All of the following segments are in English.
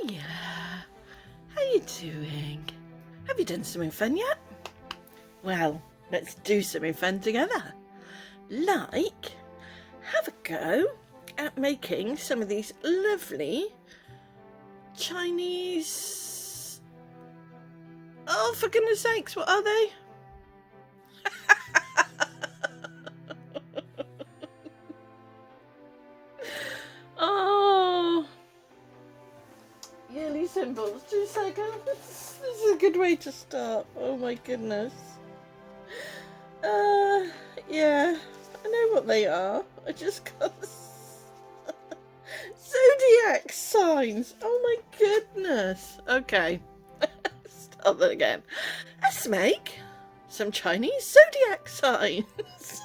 Hiya, how you doing? Have you done something fun yet? Well, let's do something fun together. Like, have a go at making some of these lovely Chinese... Oh, for goodness sakes, what are they? Oh, yearly symbols. 2 seconds. This is a good way to start. Oh my goodness. Yeah, I know what they are. I just got Zodiac signs. Oh my goodness. Okay, start that again. Let's make some Chinese Zodiac signs.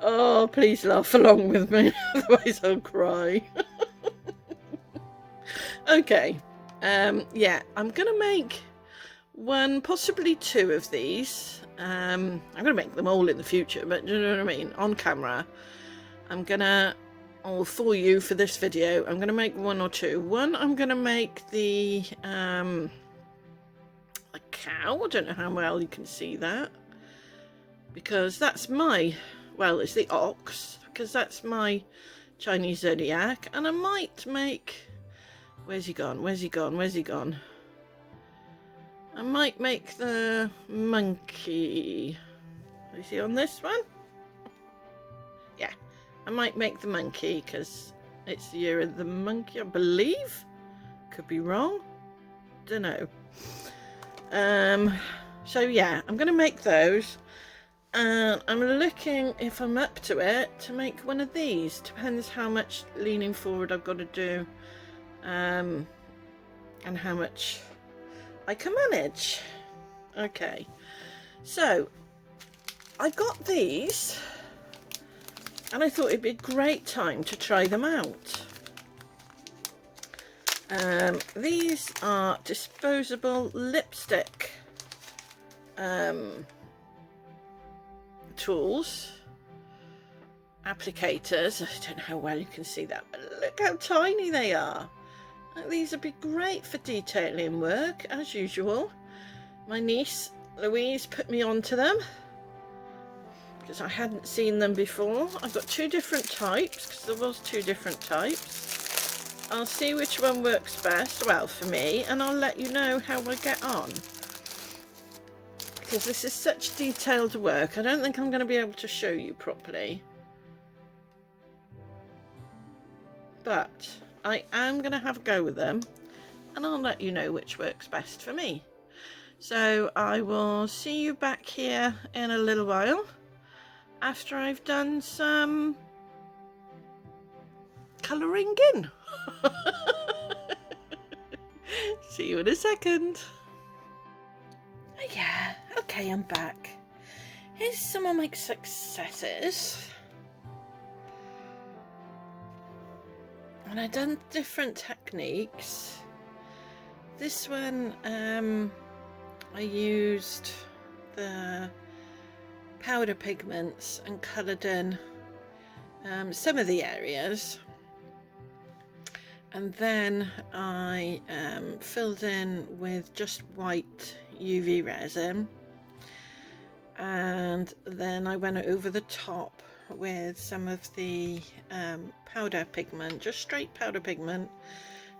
Oh, please laugh along with me, otherwise I'll cry. Okay, yeah, I'm gonna make one, possibly 2 of these. I'm gonna make them all in the future, but you know what I mean, on camera. I'm gonna, or for you for this video, I'm gonna make 1 or 2. One, I'm gonna make the a cow. I don't know how well you can see that, because that's my, well, it's the ox, because that's my Chinese Zodiac. And I might make, where's he gone, where's he gone, where's he gone? I might make the monkey. Is he on this one? Yeah, I might make the monkey because it's the year of the monkey, I believe. Could be wrong. Don't know. So yeah, I'm going to make those. And I'm looking, if I'm up to it, to make one of these. Depends how much leaning forward I've got to do. And how much I can manage. Okay, so I got these and I thought it'd be a great time to try them out. These are disposable lipstick tools, applicators. I don't know how well you can see that, but look how tiny they are. These would be great for detailing work, as usual. My niece Louise put me onto them because I hadn't seen them before. I've got 2 different types, because there was 2 different types. I'll see which one works best, well, for me, and I'll let you know how I get on. Because this is such detailed work, I don't think I'm going to be able to show you properly. But I am going to have a go with them, and I'll let you know which works best for me. So I will see you back here in a little while after I've done some colouring in. See you in a second. Oh yeah, okay, I'm back. Here's some of my successes. And I've done different techniques. This one, I used the powder pigments and coloured in some of the areas. And then I filled in with just white UV resin. And then I went over the top with some of the powder pigment, just straight powder pigment,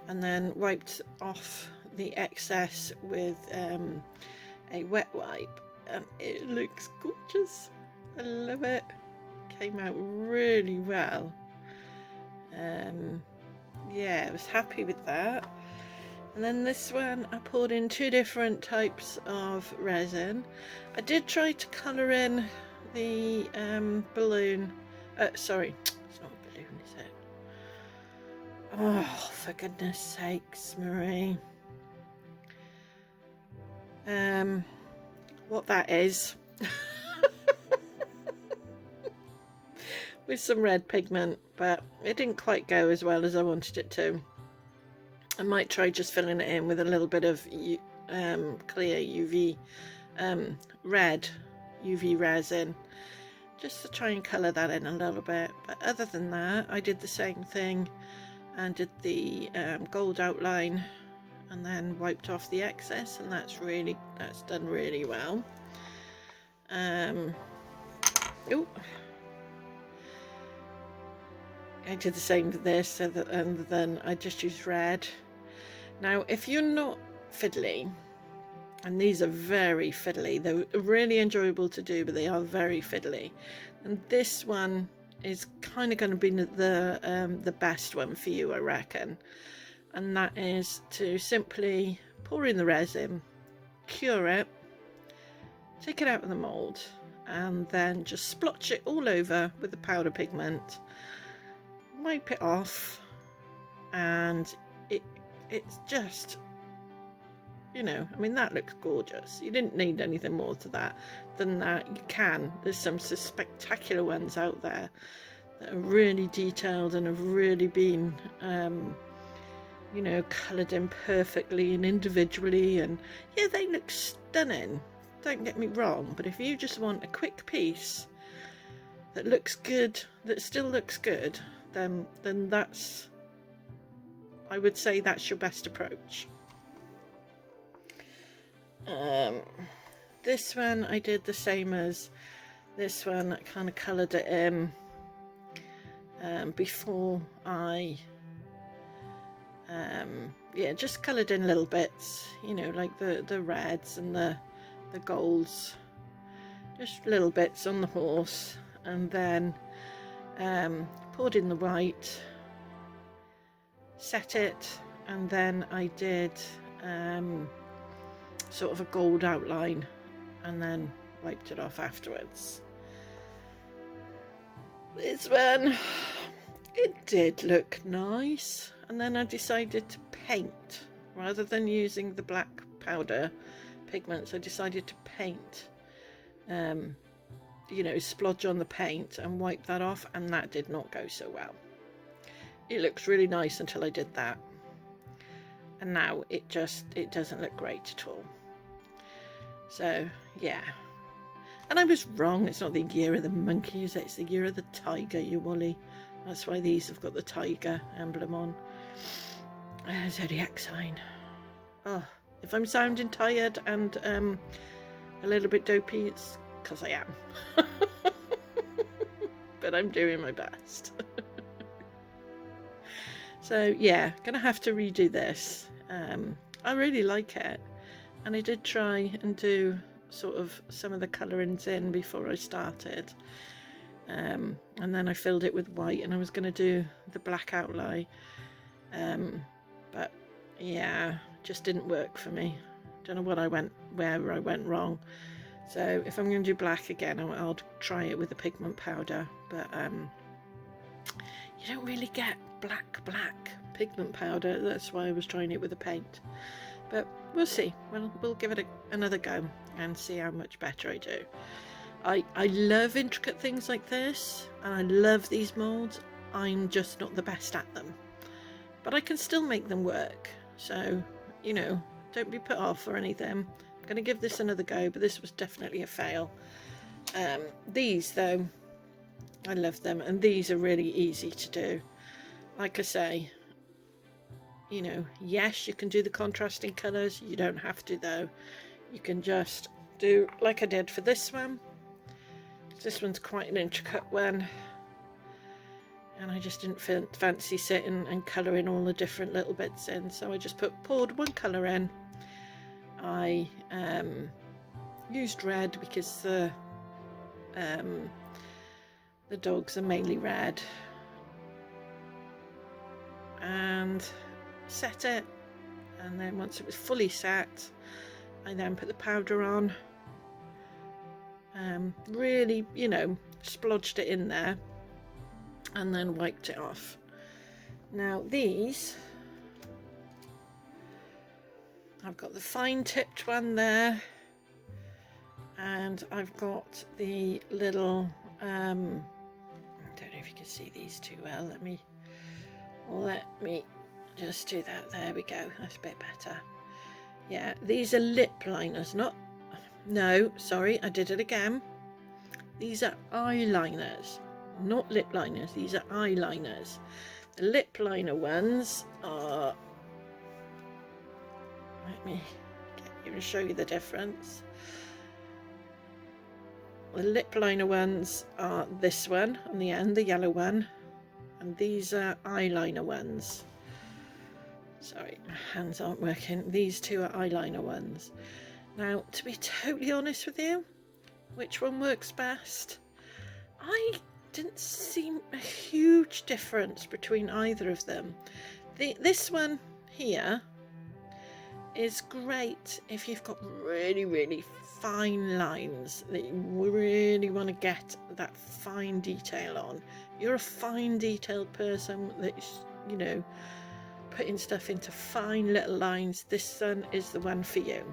and then wiped off the excess with a wet wipe, and it looks gorgeous. I love it. Came out really well. Yeah, I was happy with that. And then this one I poured in 2 different types of resin. I did try to colour in the balloon. Sorry, it's not a balloon, is it? Oh, for goodness sakes, Marie. What that is. With some red pigment, but it didn't quite go as well as I wanted it to. I might try just filling it in with a little bit of clear UV red UV resin, just to try and colour that in a little bit. But other than that, I did the same thing and did the gold outline and then wiped off the excess, and that's done really well. Oh, I did the same with this, and then I just used red. Now, if you're not fiddly, and these are very fiddly, they're really enjoyable to do, but they are very fiddly, and this one is kind of going to be the best one for you, I reckon. And that is to simply pour in the resin, cure it, take it out of the mould, and then just splotch it all over with the powder pigment, wipe it off, and it's just, you know, I mean, that looks gorgeous. You didn't need anything more than that. You can. There's some spectacular ones out there that are really detailed and have really been, you know, coloured in perfectly and individually, and yeah, they look stunning. Don't get me wrong, but if you just want a quick piece that looks good, that still looks good, then that's, I would say that's your best approach. This one I did the same as this one. I kind of coloured it in before I yeah, just coloured in little bits, you know, like the reds and the golds, just little bits on the horse, and then poured in the white, set it, and then I did sort of a gold outline, and then wiped it off afterwards. This one, it did look nice, and then I decided to paint rather than using the black powder pigments. I decided to paint, you know, splodge on the paint and wipe that off, and that did not go so well. It looks really nice until I did that, and now it doesn't look great at all. So yeah, and I was wrong. It's not the year of the monkey, is it? It's the year of the tiger, you Wally. That's why these have got the tiger emblem on. Zodiac sign. Oh, if I'm sounding tired and a little bit dopey, it's because I am. But I'm doing my best. So yeah, gonna have to redo this. I really like it, and I did try and do sort of some of the colourings in before I started, and then I filled it with white, and I was going to do the black outline, but yeah, just didn't work for me. Don't know where I went wrong. So if I'm going to do black again, I'll try it with the pigment powder, but you don't really get black pigment powder. That's why I was trying it with the paint, but we'll see. We'll give it another go and see how much better I do. I love intricate things like this, and I love these moulds. I'm just not the best at them, but I can still make them work. So, you know, don't be put off or anything. I'm going to give this another go, but this was definitely a fail. These though, I love them, and these are really easy to do. Like I say, you know, yes, you can do the contrasting colours. You don't have to though. You can just do like I did for this one. This one's quite an intricate one, and I just didn't fancy sitting and colouring all the different little bits in, so I just poured one colour in. I used red because the dogs are mainly red, and set it, and then once it was fully set, I then put the powder on. Really, you know, splodged it in there, and then wiped it off. Now these, I've got the fine tipped one there, and I've got the little, I don't know if you can see these too well. Let me just do that. There we go. That's a bit better. Yeah, these are lip liners, no, sorry, I did it again. These are eyeliners, not lip liners. These are eyeliners. The lip liner ones are, let me get you and show you the difference. The lip liner ones are this one on the end, the yellow one, and these are eyeliner ones. Sorry, my hands aren't working. These two are eyeliner ones. Now, to be totally honest with you, which one works best? I didn't see a huge difference between either of them. This one here is great if you've got really, really fine lines that you really want to get that fine detail on. You're a fine detailed person that's, you know, putting stuff into fine little lines. This one is the one for you.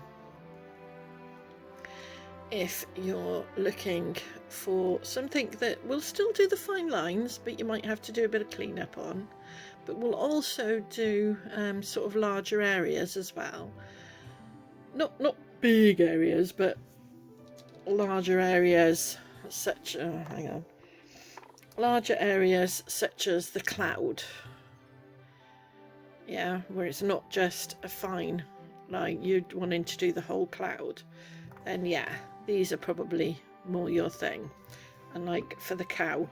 If you're looking for something that will still do the fine lines, but you might have to do a bit of cleanup on, but will also do sort of larger areas as well. Not big areas, but larger areas such larger areas such as the cloud. Yeah, where it's not just a fine line, you're wanting to do the whole cloud. Then yeah, these are probably more your thing. And like for the cow,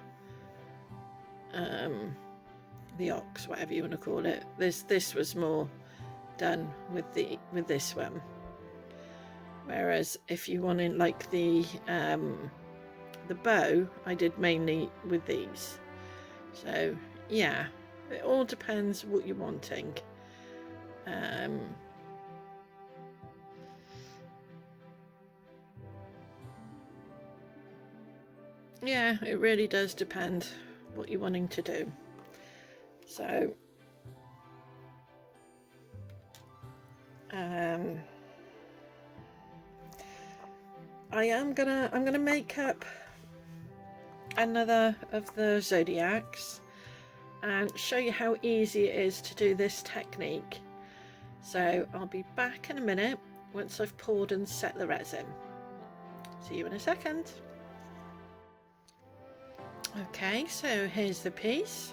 the ox, whatever you want to call it, this was more done with this one. Whereas if you wanted like the bow, I did mainly with these. So yeah, it all depends what you're wanting. Yeah, it really does depend what you're wanting to do. So I'm gonna make up another of the Zodiacs and show you how easy it is to do this technique. So I'll be back in a minute once I've poured and set the resin. See you in a second. Okay, so here's the piece.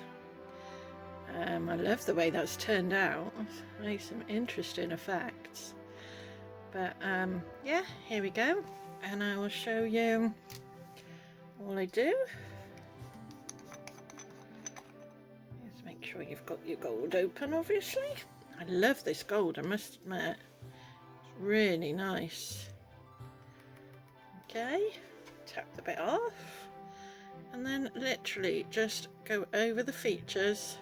I love the way that's turned out. It's made some interesting effects. But yeah, here we go. And I will show you all I do. Just make sure you've got your gold open, obviously. I love this gold, I must admit. It's really nice. Okay, tap the bit off. And then literally just go over the features.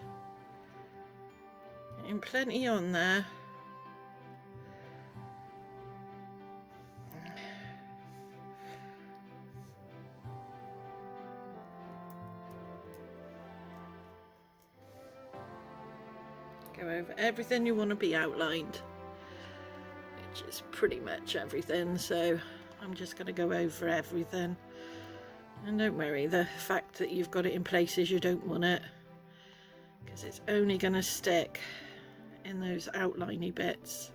Getting plenty on there. Go over everything you want to be outlined, which is pretty much everything, so I'm just going to go over everything. And don't worry, the fact that you've got it in places you don't want it, because it's only going to stick in those outliney bits,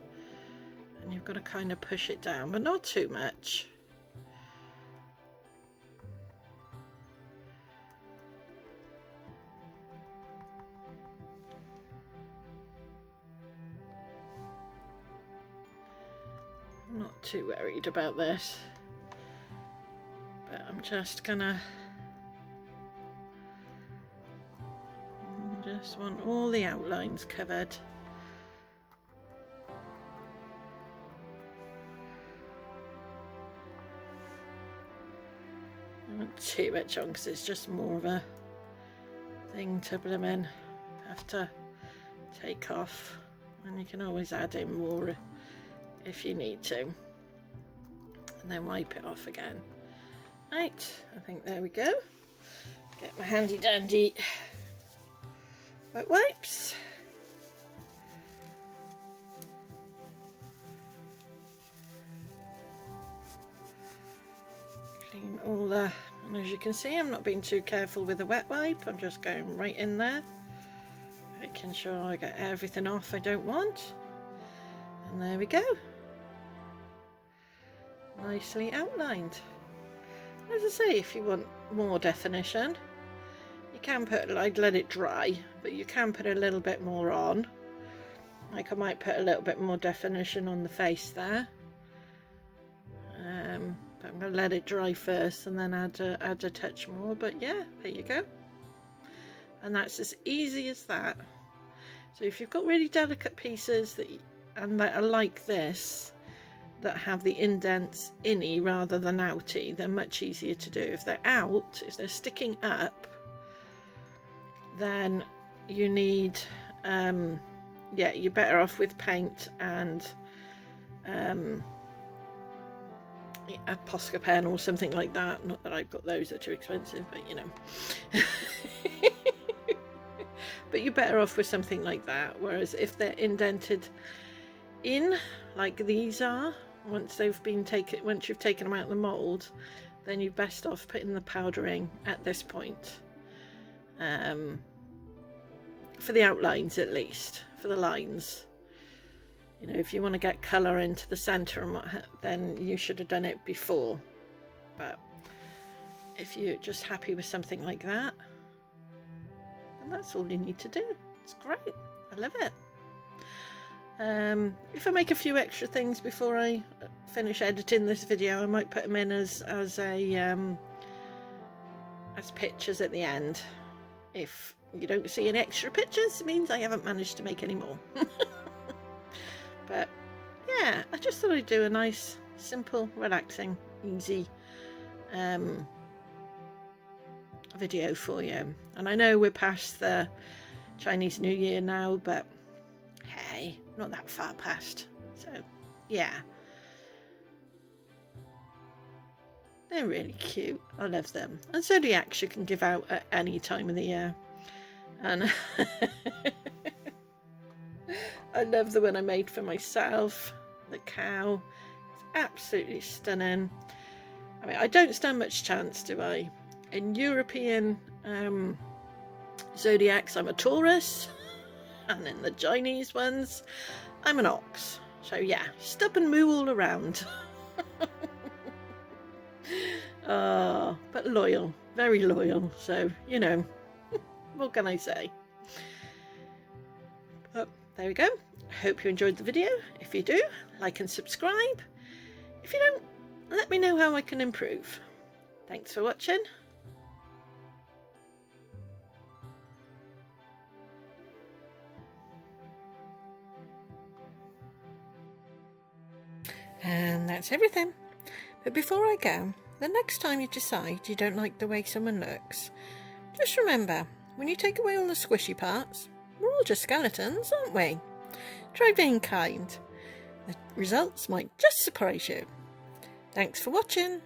and you've got to kind of push it down, but not too much. I'm not too worried about this, but I'm just gonna just want all the outlines covered. Not too much on, because it's just more of a thing to blimmin' have to take off, and you can always add in more if you need to, and then wipe it off again. Right, I think there we go. Get my handy dandy wet wipes. Clean all the, and as you can see, I'm not being too careful with the wet wipe. I'm just going right in there, making sure I get everything off I don't want. And there we go. Nicely outlined. As I say, if you want more definition, You can put, I'd let it dry, but you can put a little bit more on. Like I might put a little bit more definition on the face there. But I'm going to let it dry first and then add a touch more. But yeah, there you go. And that's as easy as that. So if you've got really delicate pieces that are like this, that have the indents inny rather than outy, they're much easier to do. If they're out, if they're sticking up, then you need, yeah, you're better off with paint and a Posca pen or something like that. Not that I've got those, they're too expensive, but you know. But you're better off with something like that. Whereas if they're indented in, like these are, once you've taken them out of the mould, then you're best off putting the powdering at this point. For the outlines at least, for the lines. You know, if you want to get colour into the centre and then you should have done it before. But if you're just happy with something like that, then that's all you need to do. It's great. I love it. If I make a few extra things before I finish editing this video, I might put them in as pictures at the end. If you don't see any extra pictures, it means I haven't managed to make any more. But yeah, I just thought I'd do a nice, simple, relaxing, easy video for you. And I know we're past the Chinese New Year now, but hey, not that far past. So yeah, they're really cute. I love them. And Zodiacs you can give out at any time of the year. And I love the one I made for myself, the cow. It's absolutely stunning. I mean, I don't stand much chance, do I? In European Zodiacs, I'm a Taurus. And in the Chinese ones, I'm an ox. So yeah, stubborn moo all around. But loyal, very loyal. So, you know, what can I say? But there we go. I hope you enjoyed the video. If you do, like and subscribe. If you don't, let me know how I can improve. Thanks for watching. And that's everything. But before I go, the next time you decide you don't like the way someone looks, just remember, when you take away all the squishy parts, we're all just skeletons, aren't we? Try being kind. The results might just surprise you. Thanks for watching.